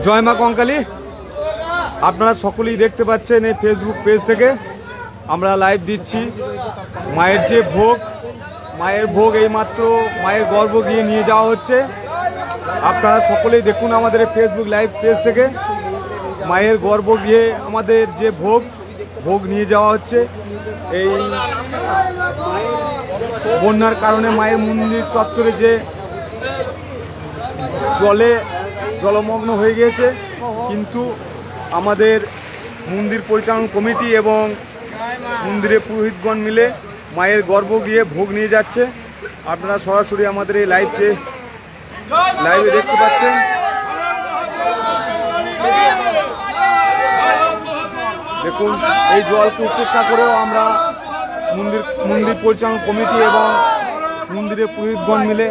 জয় মা কঙ্কালী। আপনারা সকলেই দেখতে পাচ্ছেন এই ফেসবুক পেজ থেকে আমরা লাইভ দিচ্ছি। মায়ের যে মায়ের ভোগ এইমাত্র মায়ের গর্ভ গিয়ে নিয়ে যাওয়া হচ্ছে। আপনারা সকলেই দেখুন আমাদের এই ফেসবুক লাইভ পেজ থেকে মায়ের গর্ভ গিয়ে আমাদের যে ভোগ নিয়ে যাওয়া হচ্ছে। এই বন্যার কারণে মায়ের মন্দির চত্বরে যে জলমগ্ন হয়ে গিয়েছে, কিন্তু আমাদের মন্দির পরিচালন কমিটি এবং মন্দিরের পুরোহিতগণ মিলে মায়ের গর্ভ গিয়ে ভোগ নিয়ে যাচ্ছে। আপনারা সরাসরি আমাদের এই লাইভে দেখতে পাচ্ছেন। দেখুন, এই জলকে উপেক্ষা করেও আমরা মন্দির পরিচালন কমিটি এবং মন্দিরের পুরোহিতগণ মিলে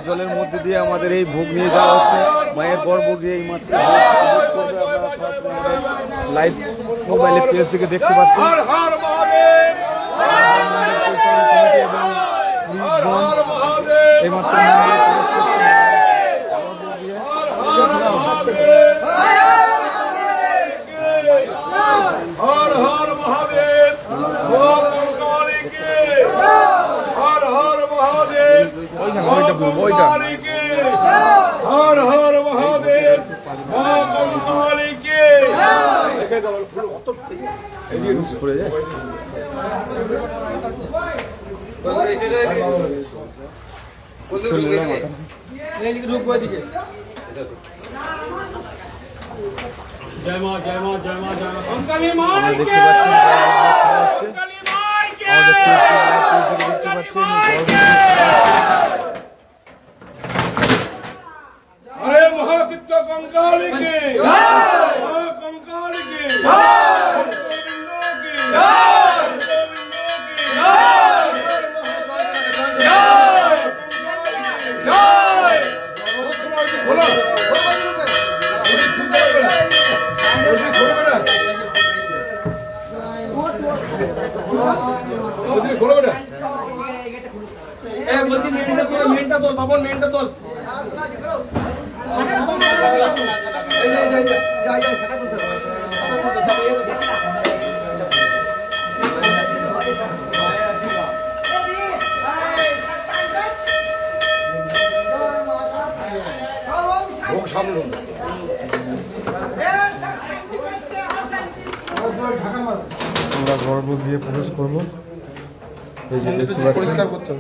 জলের মধ্যে দিয়ে আমাদের এই ভোগ নিয়ে যাওয়া হচ্ছে। মায়ের গর্ভ গিয়ে এই মাত্র লাইভ মোবাইলের পেজ থেকে দেখতে পাচ্ছেন। এই মাত্র আমরা গর্ভ দিয়ে প্রবেশ করবো। এই যে দেখতে পাচ্ছেন,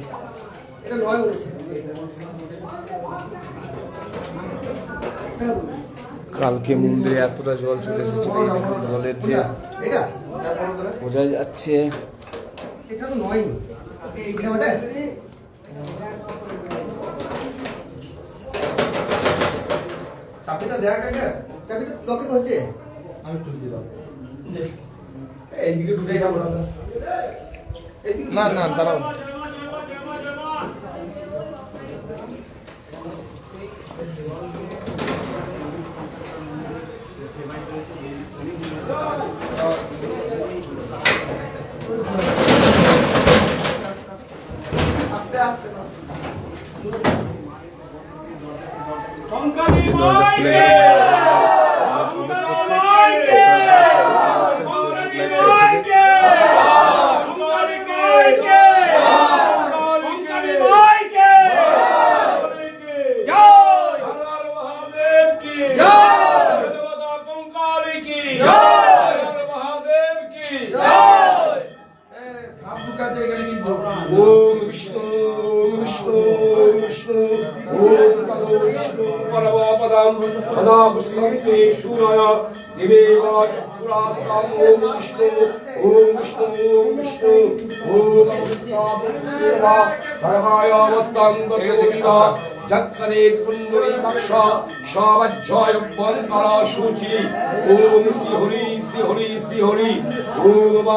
কালকে মন্দিরে এতটা জল চলে এসেছিল। এই দেখুন জলের যে বোঝা যাচ্ছে। না না দাঁড়াও,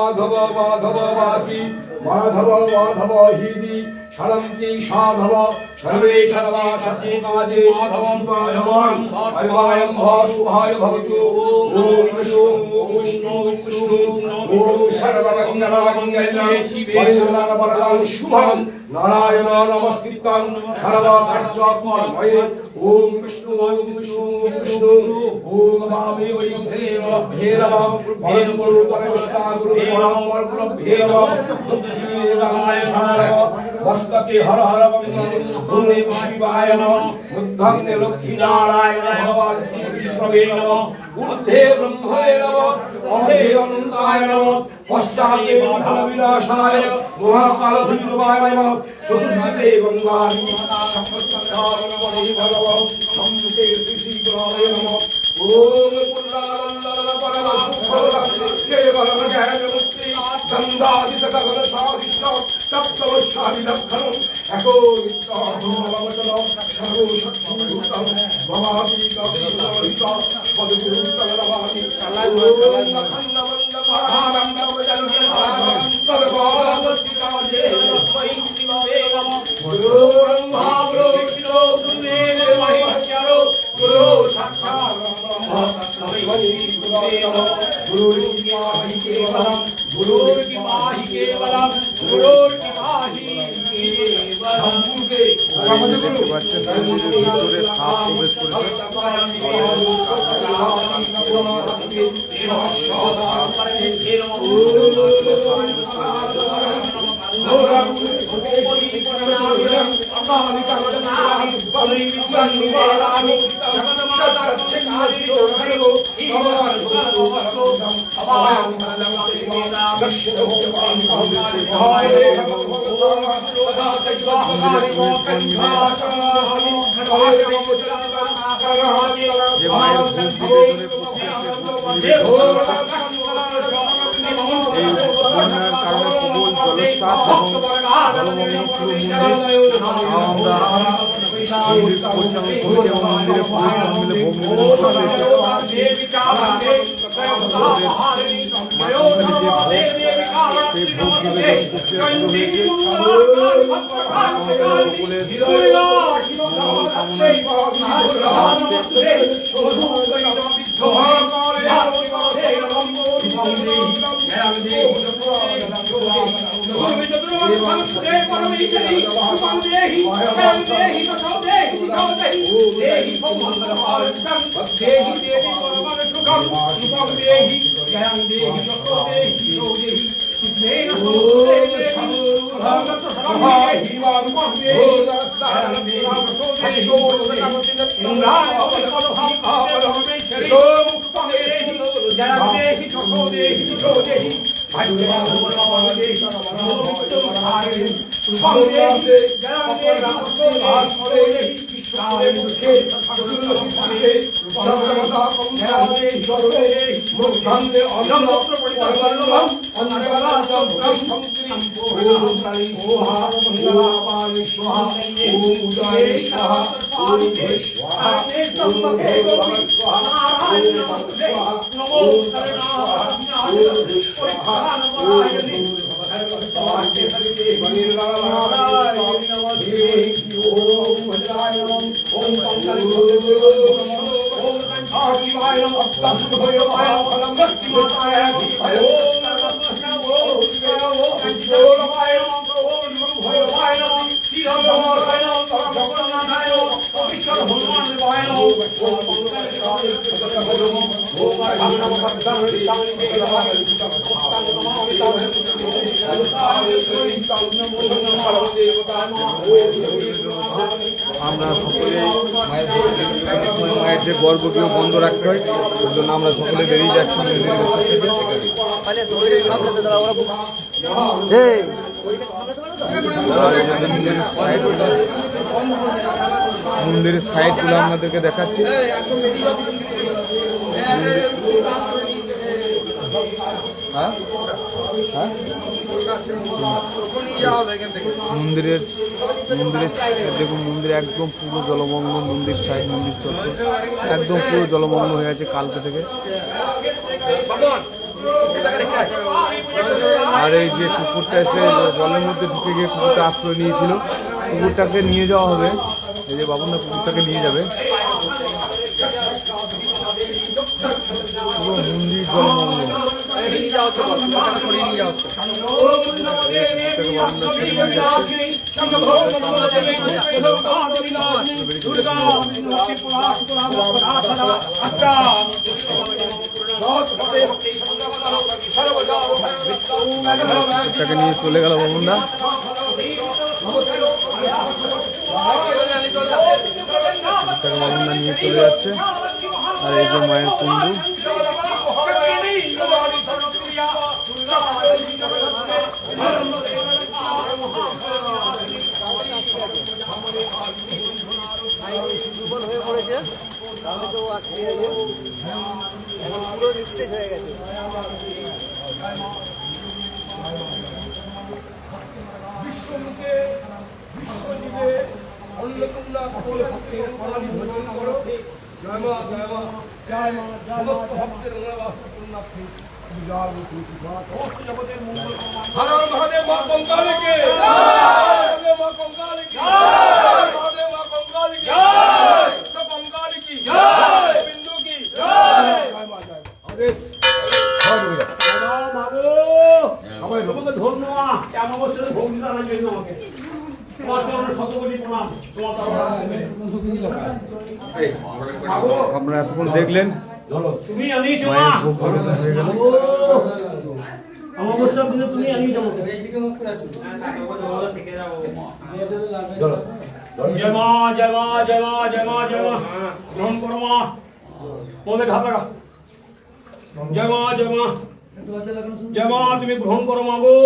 माधव माधव माधव हिदी শান্তি সাধব সর্বে সর্বা সর্বকাজে মাধবম মাধবম হরিবায়ম্ভ শুভায় ভবতু ওম বিষ্ণু বিষ্ণু ওম সর্বমঙ্গলমঙ্গলম পরিণামবরদং শুভম নারায়ণ নমস্কৃত্যং সর্বকার্যকর্ময়ে ওম বিষ্ণু বিষ্ণু ওম ভাবে বৈধেব ভেরম পরম গুরু পরমেশ্বর গুরু পরম গুরু ভেরম মুক্তিরায় সারব মস্তকে হর হর ওম শিবায় নমঃ বুদ্ধং লক্ষ্মীনারায়ণ ভগবান শ্রী বিষ্ণুবে নমঃ ঊর্ধ্বে ব্রহ্মণে নমঃ অধে অনন্তায় নমঃ পশ্চাতে বাধা বিনাশায় মহাকাল ভৈরবায় নমঃ চতুর্থে গঙ্গায় সপ্তমে ভগবান সম্মুখে শ্রী গুরবে নমঃ ওম পুণ্যানন্দন পরম সুখে পরম জ্ঞান মুক্তি গঙ্গাদিত গগন সাবিষ্ট তপ্তবস্যামি লক্ষণম একো নিত্য ভগবতন সর্ব শক্তি ভূতম ভবাতি গৌরহিত পদগুরুতম নমামি দেখতে পাচ্ছেন মন্দিরের ভিতরে সাপ প্রবেশ যে মায়ের এই বন্যার কারণে প্রবল জলোচ্ছ্বাস এবং জলমগ্ন পুরো মন্দির আমরা মন্দির পরিচালনা কমিটি এবং মন্দিরের পরিচালনা মিলে ভোগ আমরা সকলে মায়ের যে গর্ভগৃহ বন্ধ রাখতে হয় ওই জন্য আমরা সকলে বেরিয়ে যাচ্ছি মন্দিরের সাইডগুলো আপনাদেরকে দেখাচ্ছি। মন্দিরের দেখুন, মন্দির একদম পুরো জলমগ্ন, মন্দির সাইড মন্দির চত্বর একদম পুরো জলমগ্ন হয়ে আছে কালকে থেকে। আর এই যে কুকুরটা এসে জলের মধ্যে ঢুকে গিয়ে কুকুরটা আশ্রয় নিয়েছিল, কুকুরটাকে নিয়ে যাওয়া হবে। এই যে বাবুনা কুকুরটাকে নিয়ে যাবে। পুরো মন্দির জলমগ্ন। কুকুরটাকে নিয়ে চলে গেল বাবুনা। বাবুনা নিয়ে চলে যাচ্ছে। আর এই যে মায়ের কুণ্ডু। বিশ্বমুখে বিশ্বজীবে অন্নপূর্ণা সকল ভক্তের প্রণালী ভজন করো। জয় মা জয় মা জয় মা, সমস্ত ভক্তের মনোবাসনার্থে সমস্ত জগতের মঙ্গল। হর হর মহাদেব, মা কঙ্কালীকে জয়, মা কঙ্কালীকে জয়, মহাদেব মা কঙ্কালীকে জয়, কঙ্কালীকে জয়, বিন্দু কি জয়, জয় মা জয় মা। আদেশ সবাই তোমাকে ধন্যবাদ। আমার বছর ভোগ দিলার জন্য আমাকে তোমার চরণে শতকোটি প্রণাম। আপনারা এতক্ষণ দেখলেন তুমি আনিস মা, মায়ের ভোগ নিবেদন হয়ে গেল। আমার বছর কিন্তু তুমি আনিস আমাকে। জয় মা জয় মা জয় মা জয় মা জয় মা। গ্রহণ করো মা, তোমাদের ঘাত লাগা। জয় মা জয় মা জয় মা, তুমি গ্রহণ করো মা গো।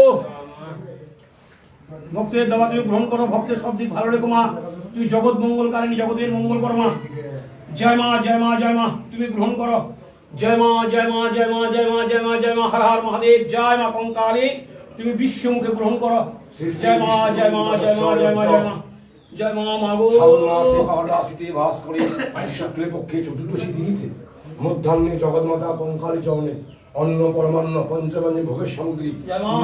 ভক্তের দেওয়া তুমি গ্রহণ করো, ভক্তের সব দিক ভালো রেখো মা। তুমি জগৎ মঙ্গলকারিণী, জগতের মঙ্গল করো মা। জয় মা জয় মা জয় মা, তুমি গ্রহণ করো। জয় মা জয় মা জয় মা জয় মা জয় মা জয় মা, হর হর মহাদেব। জয় মা কঙ্কালী, তুমি বিশ্বমুখে গ্রহণ করো। জয় মা জয় মা জয় মা জয় মা জয় মা জয় মা মাগো। শ্রাবণমাসে পাওলাসিতে বাস করে শুক্লের পক্ষে চতুর্দশী তিথিতে মধ্যাহ্নে জগন্মাতা কঙ্কালী চরণে অন্ন পরমান্ন পঞ্চমান্নে ভোগের সামগ্রী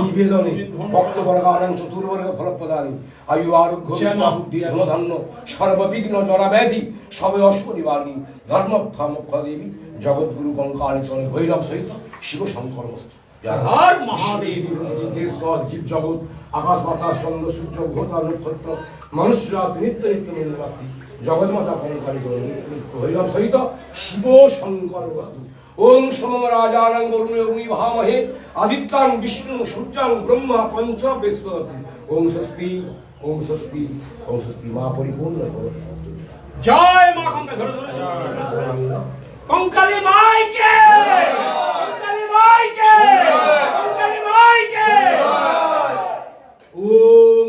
নিবেদনে ভক্তবর্গানাং চতুর্বর্গ ফলপ্রদানী আয়ু আরোগ্য বিদ্যা বুদ্ধি ধনধান্য সর্ববিঘ্ন জরাব্যাধি সবে অশ্ব নিবারণী ধর্মক্ষা দেবী জগৎগুরু কঙ্কালী চরণে ভৈরব সহিত শিব শঙ্কর বস্তু। হর মহাদেব। দেশ জীব জগৎ আকাশ বাতাস চন্দ্র সূর্য গ্রহ নক্ষত্র মানুষরা নিত্য নিত্য মূল্যপ্রাপ্তি জগন্মাতা কঙ্কালী ভৈরব সহিত শিব শঙ্কর বস্তু। ওম সমম রাজানাং বরুণ অগ্নি ভামহে আদিত্যাং বিষ্ণু সূর্যাং ব্রহ্মা পঞ্চ বৃহস্পতি। ওম স্বস্তি ওম স্বস্তি ওম স্বস্তি। মা পরিপূর্ণ করো। জয় মা কঙ্কালী। ধরে ধরে কঙ্কালী মাইকে, কঙ্কালী মাইকে, কঙ্কালী মাইকে। ওম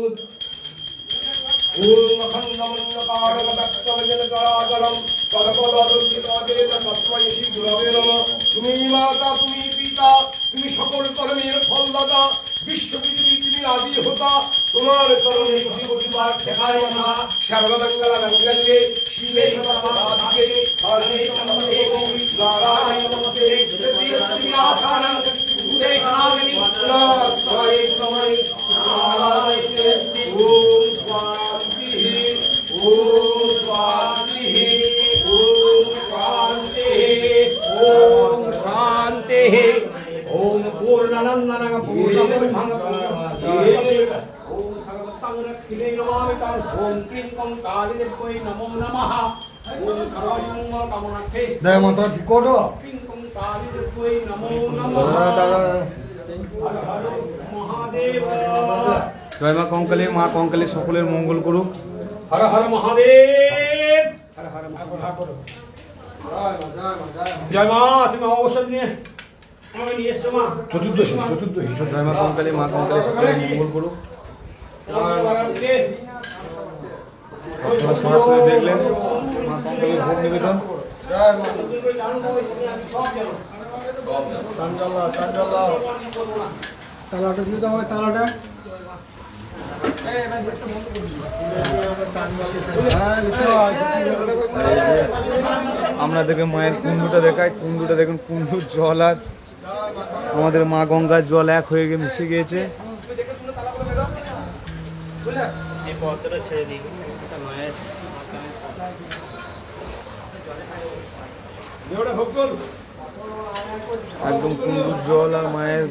ওম অখণ্ডমণ্ডকারকটক্তমজনচরাচরম তদপদদুর্গিতদেব তস্मै শ্রী গুরবে নমঃ। তুমি মাতা, তুমি পিতা, তুমি সকল কর্মের ফলদাতা, বিশ্ব পৃথিবী তুমি আদি হোতা। তোমার চরণে কোটি কোটি বার ঠেকায় মা। সর্বমঙ্গল মঙ্গলে শিবে সর্বসাধিকে হরে নমঃ নারায়ণ নমস্তে শ্রীনাথানাং ভূতে নাগিনী নারায়ণ নমঃ নারায়ণ। ওম শান্তি ওম শান্তি ওম শান্তি ওম শান্তি ওম পূর্ণানন্দং পূর্ণমোহং ওম সর্বসংরক্ষিণে নমামিতাং। ওম ক্লীং কঙ্কালীদেবৈ নমো নমঃ। ওম সর্বমঙ্গল কামনার্থে জয় মাতা ঠিক করো। ক্লীং কঙ্কালীদেবৈ নমো নমঃ। হর হর মহাদেব। জয় মা কঙ্কালী, মা কঙ্কালী সকলের মঙ্গল করুক। হর হর মহাদেব। হর হর মহাদেব। জয় মা, তুমি অবসর নিয়ে আমাকে নিয়ে এসছো মা। চতুর্দশী জয় মা কঙ্কালী, মা কঙ্কালী সকলের মঙ্গল করুক। আপনারা সরাসরি দেখলেন মা কঙ্কালীর ভোগ নিবেদন। তালাটা দিয়ে দাও, তালাটা। আপনাদেরকে মায়ের কুণ্ডুটা দেখায়। কুণ্ডুটা দেখুন, কুণ্ডুর জল আর আমাদের মা গঙ্গার জল এক হয়ে গিয়ে মিশে গিয়েছে। একদম কুণ্ডুর জল আর মায়ের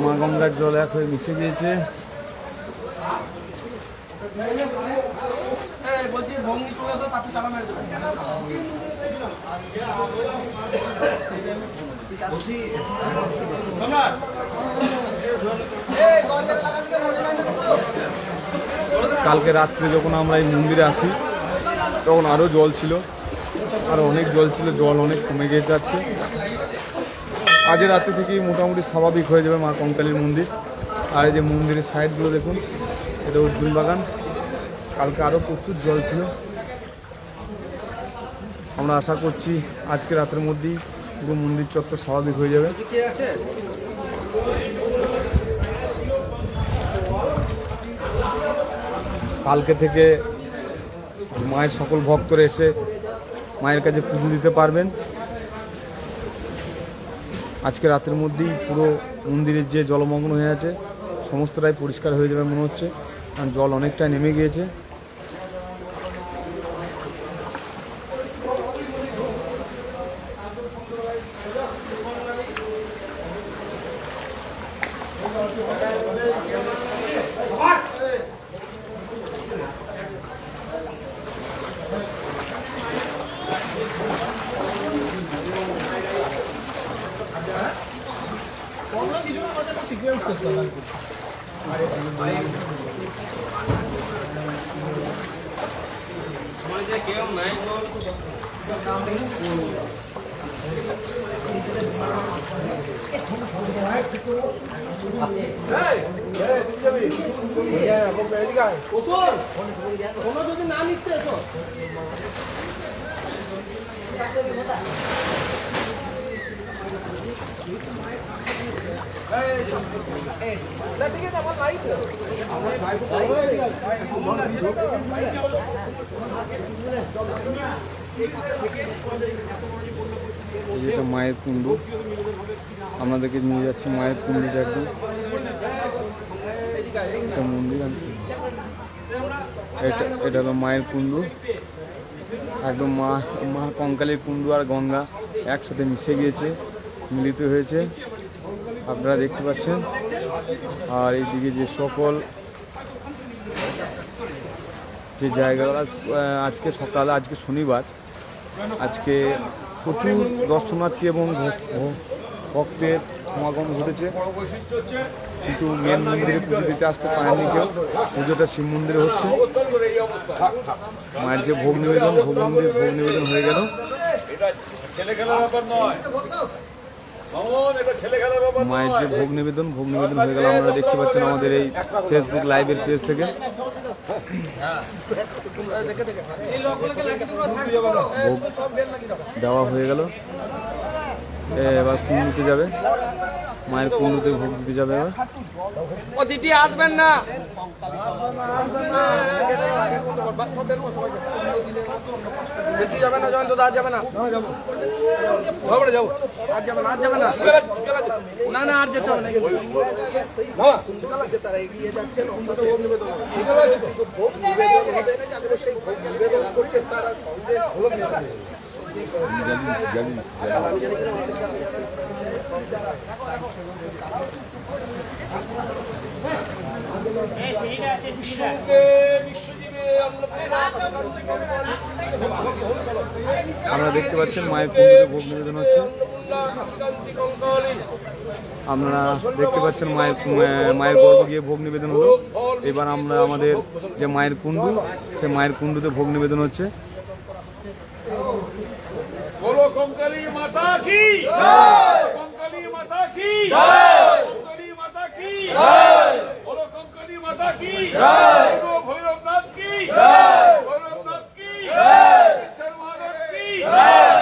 মা গঙ্গার জল এক হয়ে মিশে গিয়েছে। কালকে রাত্রে যখন আমরা এই মন্দিরে আসি তখন আরও জল ছিল, আর অনেক জল ছিল, জল অনেক কমে গিয়েছে আজকে। আজকে রাত্রে থেকেই মোটামুটি স্বাভাবিক হয়ে যাবে মা কঙ্কালীর মন্দির। আর এই যে মন্দিরের সাইডগুলো দেখুন, এটা অর্জুন বাগান। কালকে আরও প্রচুর জল ছিল। আমরা আশা করছি আজকে রাতের মধ্যেই পুরো মন্দির চত্বর স্বাভাবিক হয়ে যাবে। কালকে থেকে মায়ের সকল ভক্তরা এসে মায়ের কাছে পুজো দিতে পারবেন। আজকে রাতের মধ্যেই পুরো মন্দিরের যে জলমগ্ন হয়ে আছে সমস্তটাই পরিষ্কার হয়ে যাবে মনে হচ্ছে, কারণ জল অনেকটাই নেমে গিয়েছে। এটা মায়ের কুণ্ড, আপনাদেরকে নিয়ে যাচ্ছি মায়ের কুণ্ডটা। একদম একটা মন্দির, এটা হলো মায়ের কুণ্ড। একদম মা কঙ্কালীর কুণ্ড আর গঙ্গা একসাথে মিশে গিয়েছে, মিলিত হয়েছে, আপনারা দেখতে পাচ্ছেন। আর এইদিকে যে সকল যে জায়গাগুলো, আজকে সকালে, আজকে শনিবার, আজকে প্রচুর দর্শনার্থী এবং ভক্তের সমাগম ঘটেছে, কিন্তু মেন মন্দিরে পুজো দিতে আসতে পারেননি কেউ। পুজোটা শিব মন্দিরে হচ্ছে। মায়ের যে ভোগ নিবেদন হয়ে গেল। মায়ের যে ভোগ নিবেদন হয়ে গেল, আপনারা দেখতে পাচ্ছেন আমাদের এই ফেসবুক লাইভের পেজ থেকে। ভোগ দেওয়া হয়ে গেল, এবার কুণ্ডুতে যাবে, মায়ের কুণ্ডুতে ভোগ দিতে যাবে। এবার ও দিদি আসবেন না, বেশি যাবে না, জয়ন্ত দা যাবে না, যাবো আর যাবে না, না না আর যেতে হবে না। তারা এগিয়ে যাচ্ছেন, ভোগ নিবেদন হবে, সেই ভোগ নিবেদন করছেন তারা। আমরা দেখতে পাচ্ছেন মায়ের কুণ্ডুতে ভোগ নিবেদন হচ্ছে। আপনারা দেখতে পাচ্ছেন মায়ের গর্ভ গিয়ে ভোগ নিবেদন হলো। এবার আমরা আমাদের যে মায়ের কুণ্ডু, সে মায়ের কুণ্ডুতে ভোগ নিবেদন হচ্ছে। बोलो कंकाली माता की जय, कंकाली माता की जय, कंकाली माता की जय, बोलो कंकाली माता की जय, बोलो भैरवनाथ की जय, भैरवनाथ की जय, शर्मानंद की जय,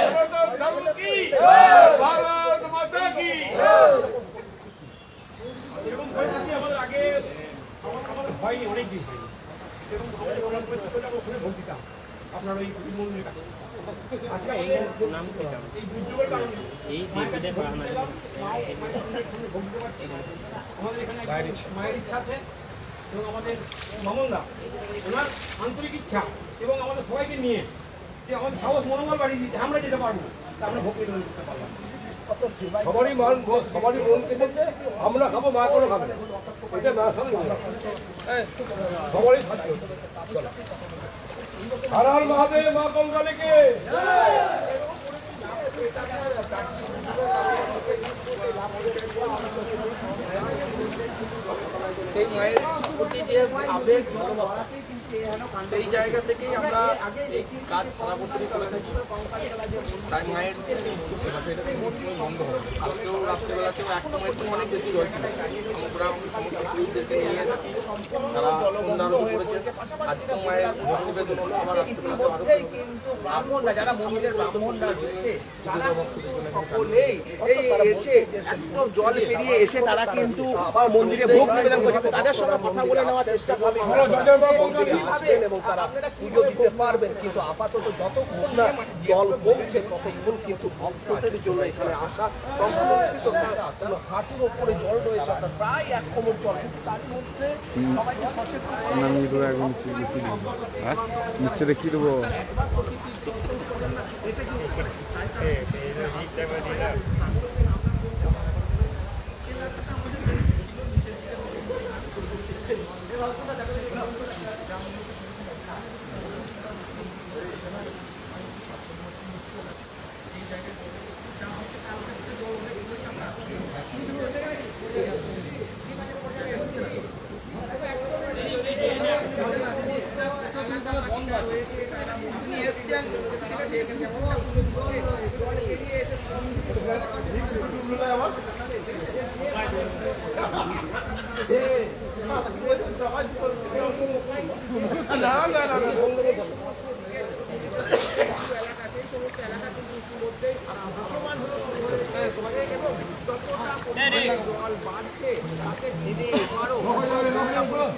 धर्म की जय, भारत माता की जय। এবং আমাদের আগে আমার হয়নি, অনেক দিন হয়নি। এবং আমরা ভোগ দিতাম, আপনার ওই মন্দিরের কাছে। আচ্ছা, এই দুর্যোগের কারণে মায়ের ভোগ দিতে পারছি। আমাদের এখানে মায়ের ইচ্ছা আছে এবং আমাদের মামনদা ওনার আন্তরিক ইচ্ছা এবং আমাদের সবাইকে নিয়ে যে আমাদের সাহস মনোবল বাড়িয়ে দিচ্ছে, আমরা যেতে পারবো তা আমরা ভোগ নিবেদন করতে পারলাম। সবারই মন কেটেছে, আমরা খাবো, মা কোনো খাবে না। এটা না সবারই খাদ্য। হর হর মহাদেব, মা কঙ্কালীকে সেই মায়ের প্রতি যে আবেগ ভালোবাসা সেই জায়গা থেকেই আমরা এই কাজ সারা বছরই করে থাকি। তাই মায়ের সেবা সেটা সময় বন্ধ হবে। আজকেও রাত্রেবেলাতেও এক সময় তো অনেক বেশি হয়েছিল। আমরা সমস্ত পুরুষদেরকে নিয়ে এসেছি, তারা সন্ধ্যা আরতি করেছে। আজকেও মায়ের ভোগ নিবেদন হলো। আবার রাত্রেবেলাতেও আরো কিন্তু ব্রাহ্মণরা যারা মন্দিরের ব্রাহ্মণরা রয়েছে তারা সকলেই এই এসে একদম জল পেরিয়ে এসে তারা কিন্তু মন্দিরে ভোগ নিবেদন করছে। তাদের সঙ্গে কথা বলে নেওয়ার চেষ্টা করবে মন্দিরে আসবেন এবং তারা পুজো দিতে পারবেন। কিন্তু আপাতত যতক্ষণ না জল কমছে ততক্ষণ কিন্তু ভক্তদের জন্য এখানে আসা সংরক্ষিত। হাঁটুর ওপরে জল রয়েছে, অর্থাৎ প্রায় 1 কোমর জল। কিন্তু তার মধ্যে সবাইকে সচেতন নামিয়ে দেবো এখন হ্যাঁ নিচ্ছে দেখি দেবো।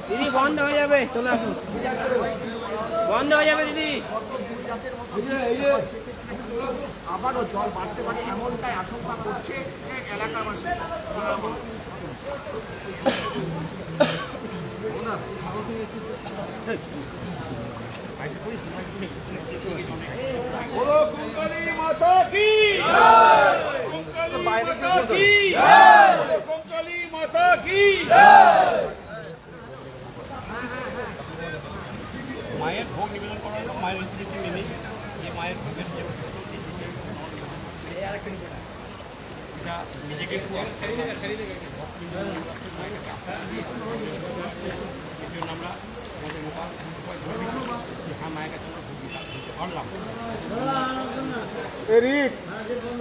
দিদি বন্ধ হয়ে যাবে, চলে আসুন, বন্ধ হয়ে যাবে দিদি। আবারও জল বাড়তে পারে এমনটাই আশঙ্কা করছে এলাকাবাসী। बोलो कंकाली माता की जय, कंकाली माता की जय, कंकाली माता की जय। মায়ের ভোগ নিবেদন করা হলো মায়ের রীতিনীতি মেনে। যে মায়ের ভোগের যে এটা নিজেকে আমরা মায়ের কাছে আমরা ভোগ দিতে পারলাম। রিক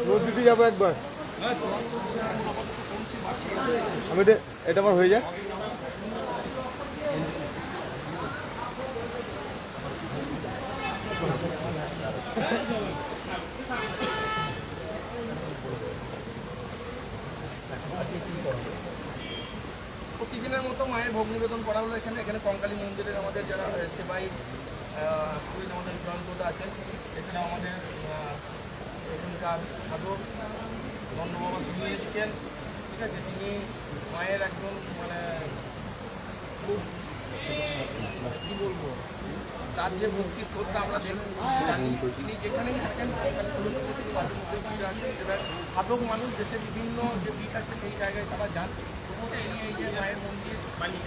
নদীতে যাবো একবার, আমি এটা আমার হয়ে যায়। প্রতিদিনের মতো মায়ের ভোগ নিবেদন করা হলো এখানে। এখানে কঙ্কালী মন্দিরের আমাদের যারা সেবাই পুরোহিত আমাদের জয়ন্তদা আছেন, এখানে আমাদের এখানকার সাধক নন্দবাবা তিনি এসছেন, ঠিক আছে। তিনি মায়ের একজন মানে খুব কী বলবো, তার যে ভক্তি শ্রদ্ধা আমরা জানি। তিনি যেখানেই থাকেন কঙ্কালী পুজো তিনি মাঝে মধ্যে ফিরে আসেন। এবার সাধক মানুষ দেশের বিভিন্ন যে দিক আছে সেই জায়গায় তারা যান। তিনি এই যে মায়ের মন্দির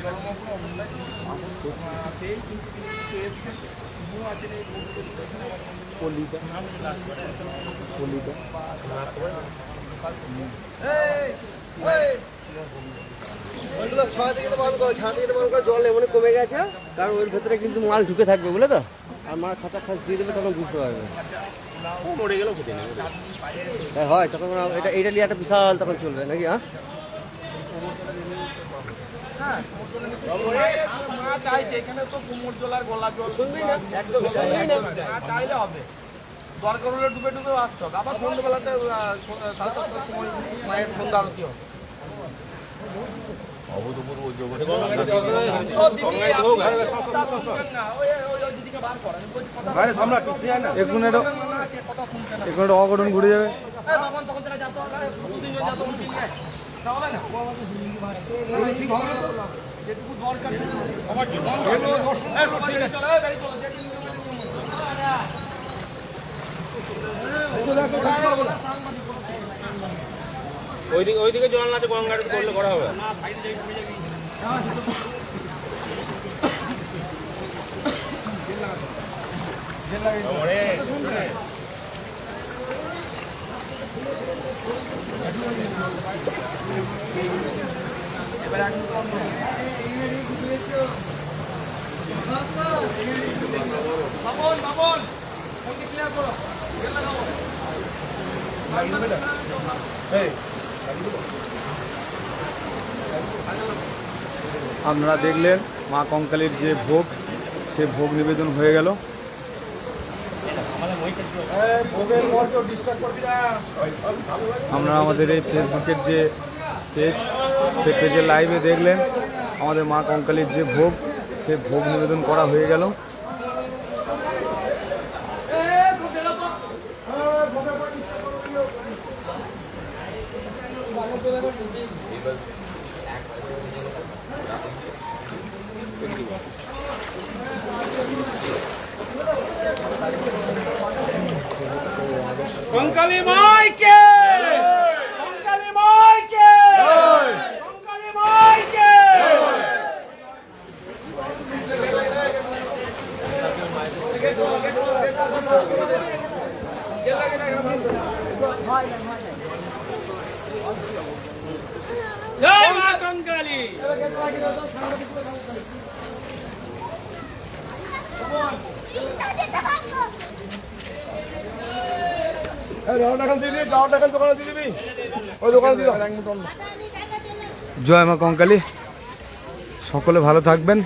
জলমগ্ন অবস্থায় সেই কিন্তু তিনি এসছেন, তিনিও আছেন এই ওইগুলো ছয় থেকে বন্ধ করো, ছাদ থেকে বন্ধ করে জল এমনি কমে গেছে, কারণ ওর ভেতরে কিন্তু মাল ঢুকে থাকবে, বুঝলে তো। আর মাল খাঁচা খাঁচ দিয়ে দেবে, তখন বুঝতে পারবে। মরে গেলেও খেতে হয় তখন এটা নিয়ে একটা বিশাল তখন চলবে নাকি। হ্যাঁ মা চাইছে এখানে তো কুমোর জল আর গলা জল শুনবি না, একদম মা চাইলে হবে। দরকার হলে ডুবে ডুবে আসতে হবে। আবার সন্ধ্যেবেলাতে 7:30টার সময় মায়ের সন্ধ্যা আরতি হবে। অভূতপূর্ব উদ্যোগ হচ্ছে। এখন একটা অঘটন ঘুরে যাবে। ওইদিকে জল না গঙ্গাটা করলে করা হবে। আপনারা দেখলেন মা কঙ্কালীর যে ভোগ, সে ভোগ নিবেদন হয়ে গেল। আমরা আমাদের এই ফেসবুকের যে পেজ, সে পেজে লাইভে দেখলেন আমাদের মা কঙ্কালীর যে ভোগ, সে ভোগ নিবেদন করা হয়ে গেল। কঙ্কালী মাইকে, কঙ্কালী মাইকে, কঙ্কালী মাইকে। জয় মা কঙ্কালী। জয় মা কঙ্কালী, সকলে ভালো থাকবেন।